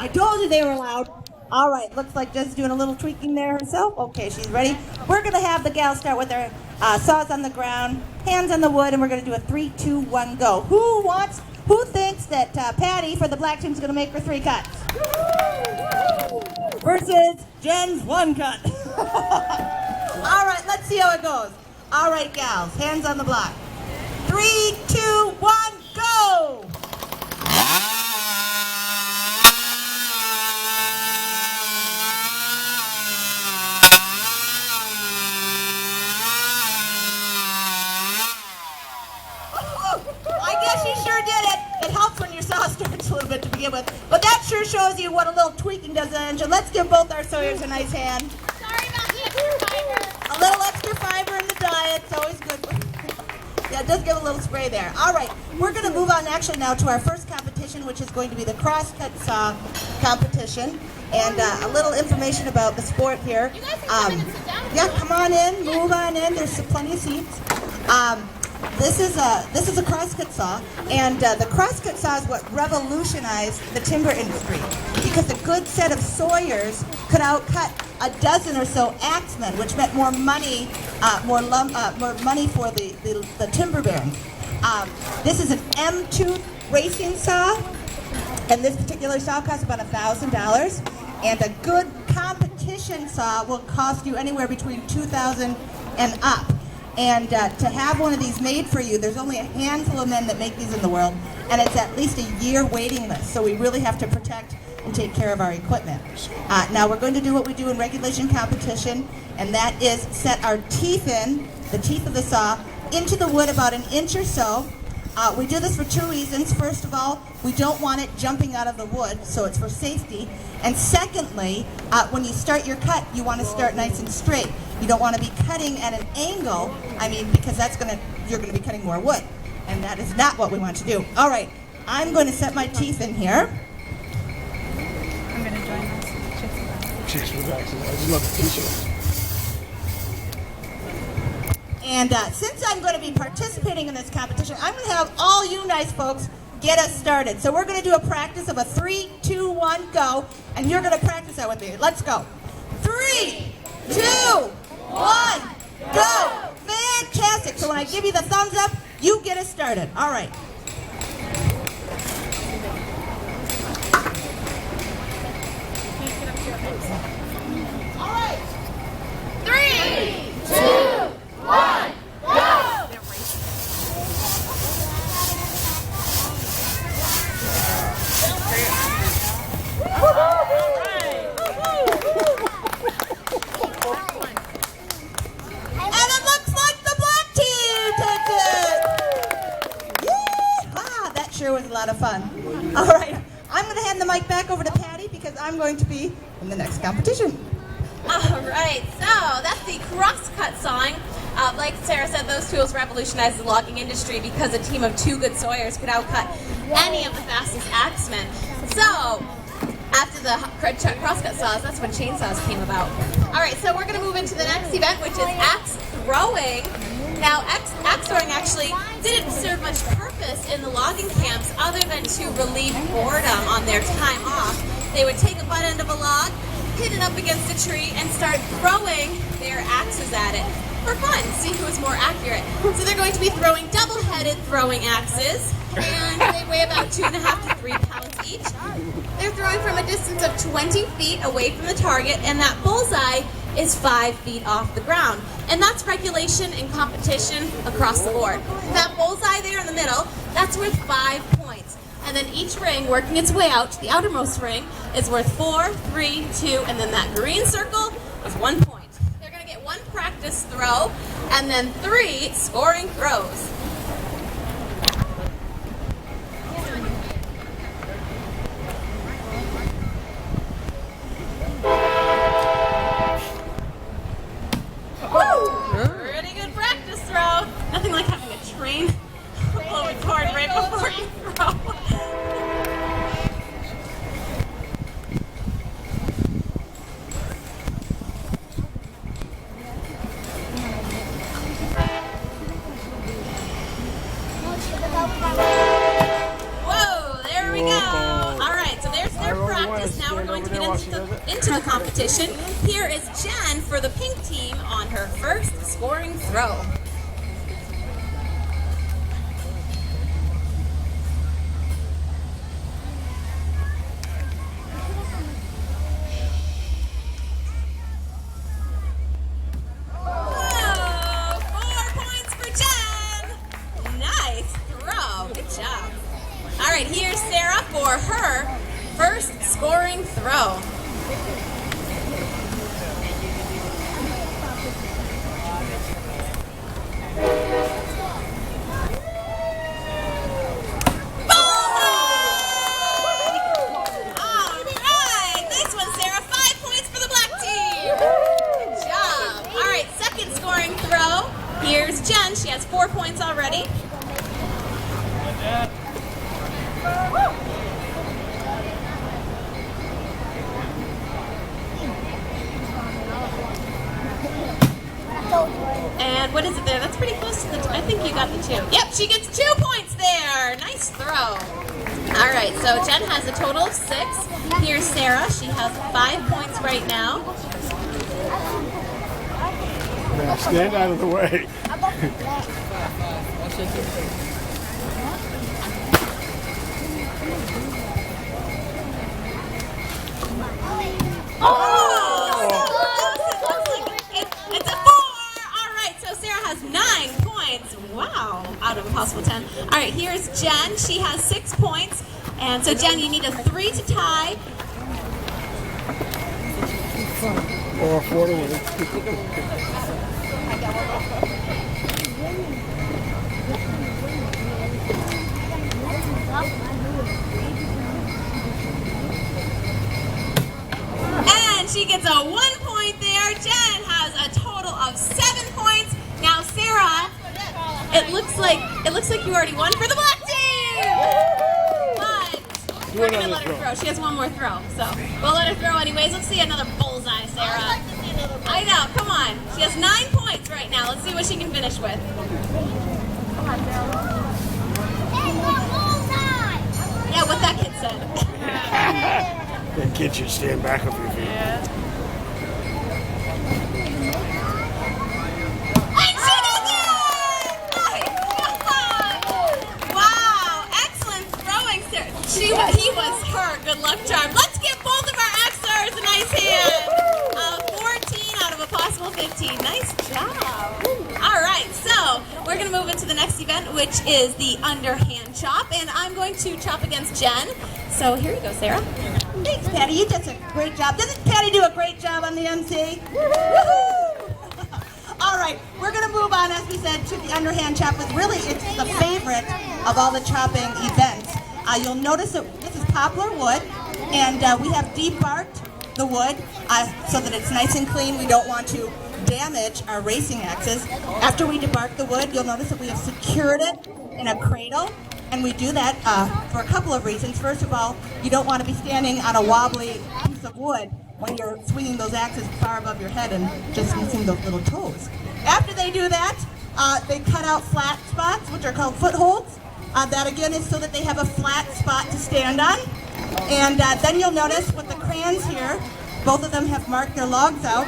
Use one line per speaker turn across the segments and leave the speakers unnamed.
I told you they were loud. All right, looks like Jess is doing a little tweaking there herself. Okay, she's ready. We're gonna have the gals start with their saws on the ground, hands on the wood, and we're gonna do a 3, 2, 1, go. Who thinks that Patty for the black team is gonna make her 3 cuts? Versus Jen's 1 cut. All right, let's see how it goes. All right, gals, hands on the block. 3, 2, 1, go! I guess you sure did it. It helps when your saw starts a little bit to begin with. But that sure shows you what a little tweaking does to the engine. Let's give both our sawyers a nice hand.
Sorry about the extra fiber.
A little extra fiber in the diet. It's always good. Yeah, just give a little spray there. All right, we're going to move on actually now to our first competition, which is going to be the Crosscut Saw Competition. And a little information about the sport here.
You guys can come in and sit down.
Yeah, come on in, move on in. There's plenty of seats. This is a crosscut saw, and the crosscut saw is what revolutionized the timber industry, because a good set of sawyers could outcut a dozen or so axemen, which meant more money, more money for the timber barons. This is an M2 racing saw, and this particular saw costs about $1,000. And a good competition saw will cost you anywhere between $2,000 and up. And to have one of these made for you, there's only a handful of men that make these in the world, and it's at least a year waiting list. So we really have to protect and take care of our equipment. Now we're going to do what we do in regulation competition, and that is set our teeth in, the teeth of the saw, into the wood about 1 inch or so. We do this for 2 reasons. First of all, we don't want it jumping out of the wood, so it's for safety. And secondly, when you start your cut, you want to start nice and straight. You don't want to be cutting at an angle, because you're going to be cutting more wood. And that is not what we want to do. All right, I'm going to set my teeth in here.
I'm going to join us.
Chicks with AXES. I just love the t-shirt.
And since I'm going to be participating in this competition, I'm going to have all you nice folks get us started. So we're going to do a practice of a 3, 2, 1, go, and you're going to practice that with me. Let's go. 3, 2, 1, go. Fantastic. So when I give you the thumbs up, you get us started. All right. All right.
3, 2, 1, go!
And it looks like the black team takes it! Yeehaw! That sure was a lot of fun. All right, I'm going to hand the mic back over to Patty because I'm going to be in the next competition.
All right, so that's the crosscut sawing. Like Sarah said, those tools revolutionized the logging industry because a team of 2 good sawyers could outcut any of the fastest axemen. So, after the crosscut saws, that's when chainsaws came about. All right, so we're going to move into the next event, which is axe throwing. Now, axe throwing actually didn't serve much purpose in the logging camps other than to relieve boredom on their time off. They would take a butt end of a log, hit it up against a tree, and start throwing their axes at it for fun, see who was more accurate. So they're going to be throwing double-headed throwing axes, and they weigh about 2.5 to 3 pounds each. They're throwing from a distance of 20 feet away from the target, and that bullseye is 5 feet off the ground. And that's regulation and competition across the board. That bullseye there in the middle, that's worth 5 points. And then each ring, working its way out to the outermost ring, is worth 4, 3, 2, and then that green circle is 1 point. They're going to get 1 practice throw, and then 3 scoring throws. Pretty good practice throw. Nothing like having a train pull record right before you throw. into the competition. Here is Jen for the pink team on her first scoring throw. Whoa, 4 points for Jen. Nice throw. Good job. All right, here's Sarah for her first scoring throw. All right, nice one, Sarah. 5 points for the black team. Good job. All right, second scoring throw. Here's Jen. She has 4 points already. And what is it there? That's pretty close to the I think you got the 2. Yep, she gets 2 points there. Nice throw. All right, so Jen has a total of 6. Here's Sarah. She has 5 points right now.
Now stand out of the way.
It's a 4. All right, so Sarah has 9 points. Wow, out of a possible 10. All right, here's Jen. She has 6 points. And so, Jen, you need a 3 to tie.
Or 4 to win.
And she gets a 1 point there. Jen has a total of 7 points. Now, Sarah, it looks like you already won for the black team. But we're gonna let her throw. She has 1 more throw, so we'll let her throw anyways. Let's see another bullseye, Sarah. I know. Come on. She has 9 points right now. Let's see what she can finish with. Yeah, what that kid said.
That kid should stand back up your feet.
And she does it! My God! Wow, excellent throwing, Sarah. He was her good luck charm. Let's give both of our Xers a nice hand. 14 out of a possible 15. Nice job. All right, so we're going to move into the next event, which is the Underhand Chop, and I'm going to chop against Jen. So here you go, Sarah.
Thanks, Patty. You did a great job. Doesn't Patty do a great job on the MC? Woohoo! All right, we're going to move on, as we said, to the Underhand Chop. It's the favorite of all the chopping events. You'll notice that this is poplar wood, and we have debarked the wood so that it's nice and clean. We don't want to damage our racing axes. After we debark the wood, you'll notice that we have secured it in a cradle. And we do that for a couple of reasons. First of all, you don't want to be standing on a wobbly piece of wood when you're swinging those axes far above your head and just missing those little toes. After they do that, they cut out flat spots, which are called footholds. That again is so that they have a flat spot to stand on. And then you'll notice with the crayons here, both of them have marked their logs out.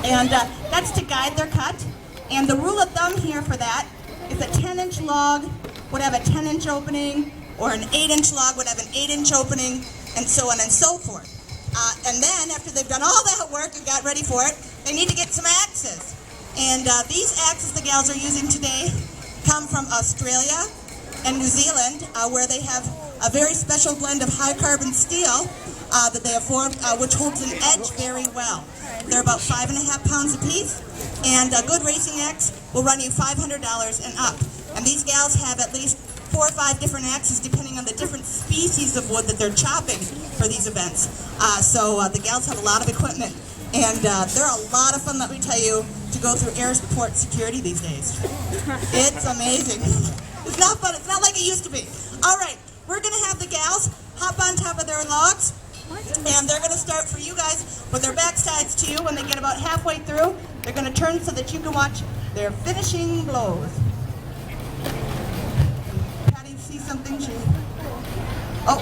And that's to guide their cut. And the rule of thumb here for that is a 10-inch log would have a 10-inch opening, or an 8-inch log would have an 8-inch opening, and so on and so forth. And then, after they've done all that work and got ready for it, they need to get some axes. And these axes the gals are using today come from Australia and New Zealand, where they have a very special blend of high-carbon steel that they have formed, which holds an edge very well. They're about 5.5 pounds a piece, and a good racing axe will run you $500 and up. And these gals have at least 4 or 5 different axes depending on the different species of wood that they're chopping for these events. So the gals have a lot of equipment, and they're a lot of fun, let me tell you, to go through airport security these days. It's amazing. It's not fun. It's not like it used to be. All right, we're going to have the gals hop on top of their logs, and they're going to start for you guys with their backsides to you. When they get about halfway through, they're going to turn so that you can watch their finishing blows. Patty, see something? Oh,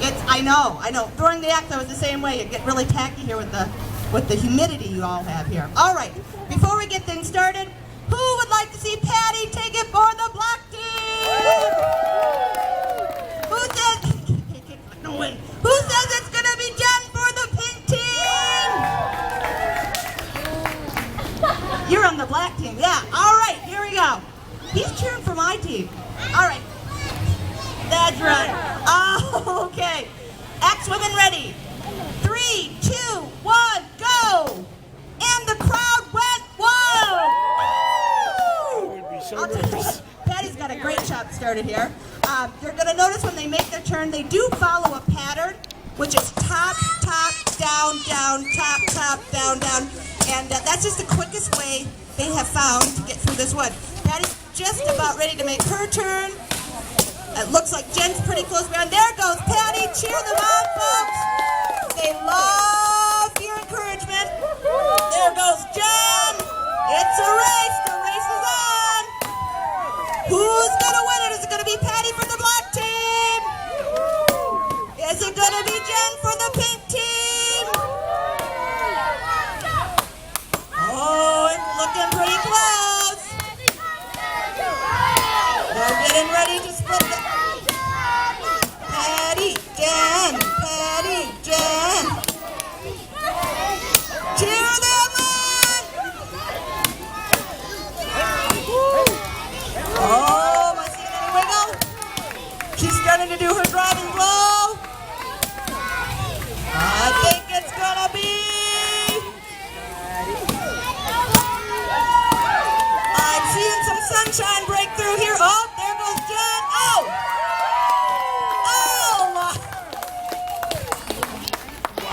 it's I know. During the act, I was the same way. You get really tacky here with the humidity you all have here. All right, before we get things started, who would like to see Patty take it for the black team? Who says, no way. Who says it's gonna be Jen for the pink team? You're on the black team, yeah. All right, here we go. He's cheering for my team. All right, that's right. Okay, ex-women ready. 3, 2, 1, go! And the crowd went wild!
I would be so nervous.
Patty's got a great chop started here. You're going to notice when they make their turn, they do follow a pattern, which is top, top, down, down, top, top, down, down. And that's just the quickest way they have found to get through this wood. Patty's just about ready to make her turn. It looks like Jen's pretty close behind. There goes Patty. Cheer them on, folks. They love your encouragement. There goes Jen. It's a race. The race is on. Who's going to win it? Is it going to be Patty for the black team? Is it going to be Jen for the pink team? Oh, it's looking pretty close. They're getting ready to split the... Patty, Jen, Patty, Jen. Cheer them on! Oh, am I seeing any wiggle? She's starting to do her driving blow. I think it's gonna be... I'm seeing some sunshine break through here. Oh, there goes Jen. Oh!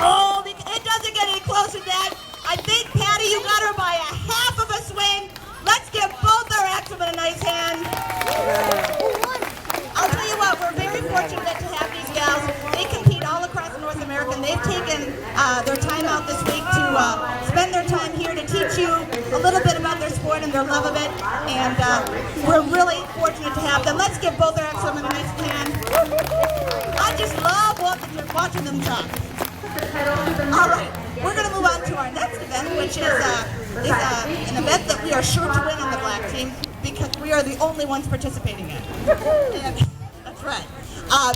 Oh, it doesn't get any closer than that. I think, Patty, you got her by a half of a swing. Let's give both our axemen a nice hand. I'll tell you what, we're very fortunate to have these gals. They compete all across North America, and they've taken their time out this week to spend their time here to teach you a little bit about their sport and their love of it. And we're really fortunate to have them. Let's give both our axemen a nice hand. I just love watching them chop. All right, we're going to move on to our next event, which is an event that we are sure to win on the black team because we are the only ones participating in. And, that's right.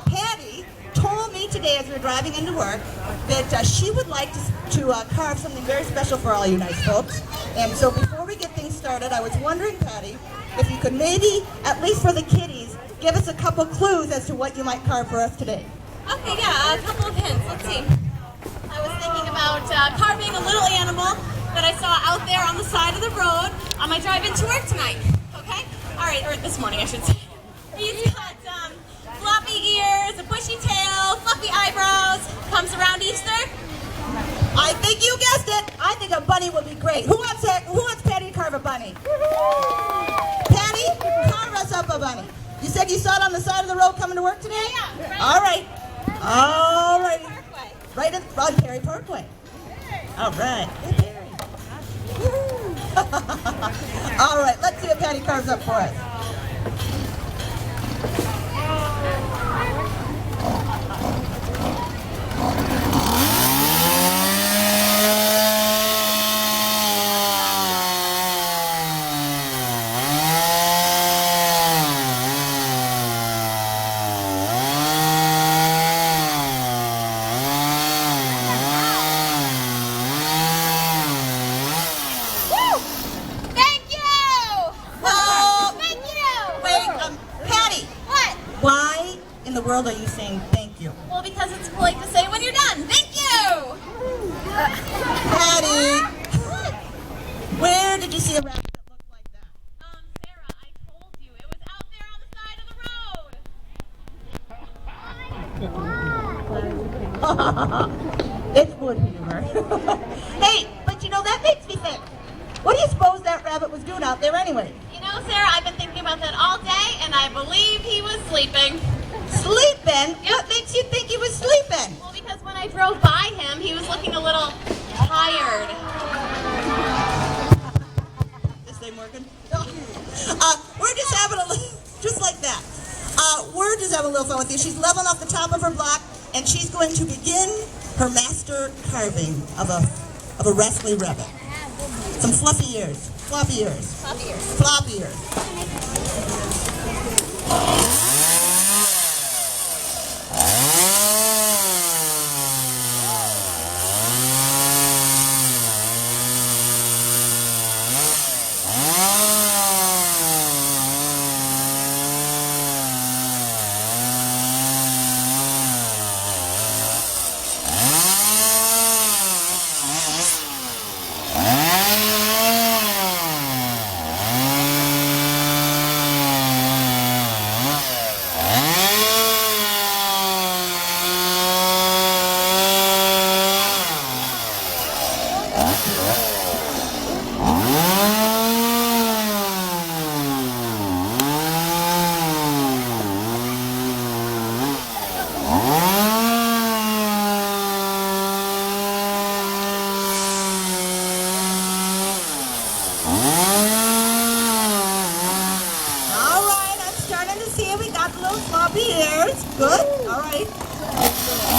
Patty told me today as we were driving into work that she would like to carve something very special for all you nice folks. And so before we get things started, I was wondering, Patty, if you could maybe, at least for the kiddies, give us a couple clues as to what you might carve for us today.
Okay, yeah, a couple of hints. Let's see. I was thinking about carving a little animal that I saw out there on the side of the road on my drive into work tonight. Okay? All right, or this morning, I should say. He's got floppy ears, a bushy tail, fluffy eyebrows, comes around Easter.
I think you guessed it. I think a bunny would be great. Who wants Patty to carve a bunny? Patty, carve us up a bunny. You said you saw it on the side of the road coming to work today?
Yeah, right.
All right. All right.
Parkway.
Right on Perry Parkway. All right. Hey, Perry. All right. Let's see what Patty carves up for us. In the world are you saying thank you?
Well, because it's polite to say when you're done. Thank you!
Patty! Where did you see a rabbit that looked like that?
Sarah, I told you. It was out there on the side of the road.
It's wood humor. Hey, but you know, that makes me think. What do you suppose that rabbit was doing out there anyway?
You know, Sarah, I've been thinking about that all day, and I believe he was sleeping.
Sleeping? What makes you think he was sleeping?
Well, because when I drove by him, he was looking a little tired.
This thing working? We're just having a little, just like that. We're just having a little fun with you. She's leveling off the top of her block. and she's going to begin her master carving of a wrestling rabbit. Some fluffy ears, floppy ears,
Floppy ears.
floppy ears. All right, I'm starting to see it. We got the little floppy ears. Good. All right.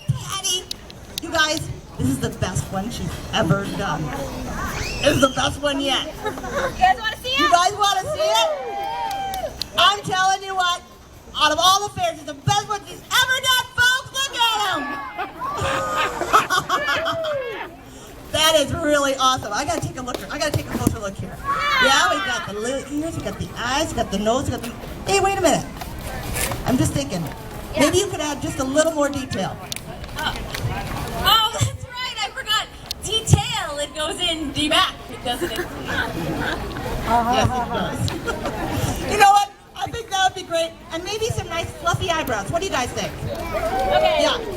Patty, you guys, this is the best one she's ever done. This is the best one yet.
You guys want to see
You
it?
guys want to see it? I'm telling you what, out of all the fairs, it's the best one she's ever done, folks. Look at him. That is really awesome. I gotta take a look. I gotta take a closer look here. Yeah, we got the little ears, we got the eyes, we got the nose, we got the. Hey, wait a minute. I'm just thinking. Maybe you could add just a little more detail.
Oh, that's right. I forgot. Detail. It goes in the back. It doesn't.
Yes, it does. You know what? I think that would be great. And maybe some nice fluffy eyebrows. What do you guys think?
Okay.
Yeah.